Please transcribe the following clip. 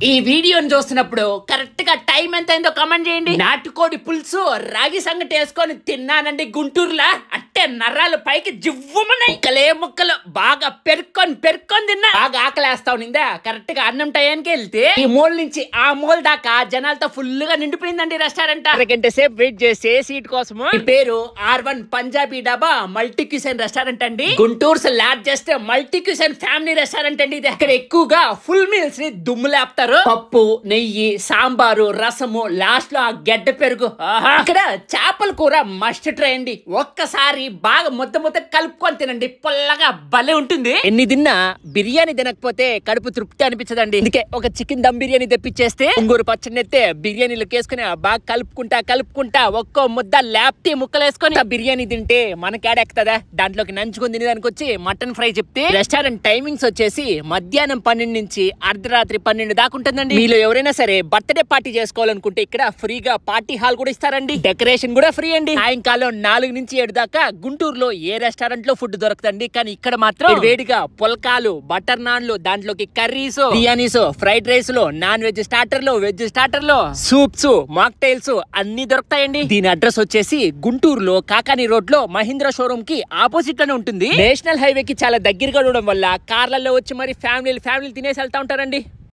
ఈ వీడియోని చూస్తున్నప్పుడు కరెక్ట్ గా టైం ఎంత అయిందో కమెంట్ చేయండి. నాటుకోడి పులుసు రాగి సంగటి వేసుకొని తిన్నానండి గుంటూరులా. అంటే నర్రాలు పైకి జివ్వుమన్నాయి. ముక్కలే ముక్కలు బాగా పెరుక్కొని తిన్నా. బాగా ఆకలేస్తా ఉన్నిందా. కరెక్ట్ గా అన్నం టయానికి వెళ్తే ఈ మూల నుంచి ఆ మూల దాకా జనాలతో ఫుల్ గా నిండిపోయిందండి రెస్టారెంట్. అరగంట సేపు వెయిట్ చేసే సీట్ కోసము. ఈ పేరు R1 పంజాబీ డాబా మల్టీ క్యూసైన్ రెస్టారెంట్ అండి. Guntur largest multi cuisine family restaurant అండి ఇది. ఇక్కడ ఎక్కువగా ఫుల్ మీల్స్ ని దుమ్ము లేపుతారు. పప్పు, నెయ్యి, సాంబారు, రసము, లాస్ట్ లో ఆ గడ్డ పెరుగు. ఇక్కడ చేపల కూర మస్ట్ ట్రై అండి. ఒక్కసారి బాగా ముద్ద కలుపుకొని తినండి. పొల్లగా భలే ఉంటుంది. ఎన్ని తిన్నా బిర్యానీ తినకపోతే కడుపు తృప్తి అనిపించదండి. అందుకే ఒక చికెన్ దమ్ బిర్యానీ తెప్పించేస్తే ఉంగూరు పచ్చడి ఎత్తే బిర్యానీలో వేసుకుని బాగా కలుపుకుంటా ఒక్కో ముద్ద లేప్తి ముక్కలు వేసుకొని బిర్యానీ తింటే మనకేడెక్కుతుందా. దాంట్లోకి నంచుకొని తినేదానికి వచ్చి మటన్ ఫ్రై చెప్తే రెస్టారెంట్ టైమింగ్స్ వచ్చేసి మధ్యాహ్నం 12 నుంచి అర్ధరాత్రి 12 దాకా ఉంటుందండి. మీలో ఎవరైనా సరే బర్త్డే పార్టీ చేసుకోవాలనుకుంటే ఇక్కడ ఫ్రీగా పార్టీ హాల్ కూడా ఇస్తారండి. డెకరేషన్ కూడా ఫ్రీ అండి. సాయంకాలం 4 నుంచి 7 దాకా గుంటూరులో ఏ రెస్టారెంట్ లో ఫుడ్ దొరకదండి. కానీ ఇక్కడ మాత్రం వేడిగా పుల్కాలు, బటర్ నాన్లు, దాంట్లోకి కర్రీస్, బిర్యానీస్, ఫ్రైడ్ రైస్ లో, నాన్ వెజ్ స్టార్టర్లు, వెజ్ స్టార్టర్లు, సూప్స్, మాక్టైల్స్ అన్ని దొరుకుతాయండి. దీని అడ్రస్ వచ్చేసి గుంటూరులో కాకాని రోడ్ లో మహీంద్రా షోరూమ్ కి ఆపోజిట్ లోనే ఉంటుంది. నేషనల్ హైవే కి చాలా దగ్గరగా ఉండడం వల్ల కార్లలో వచ్చి మరి ఫ్యామిలీ తినేసి వెళ్తా ఉంటారండి.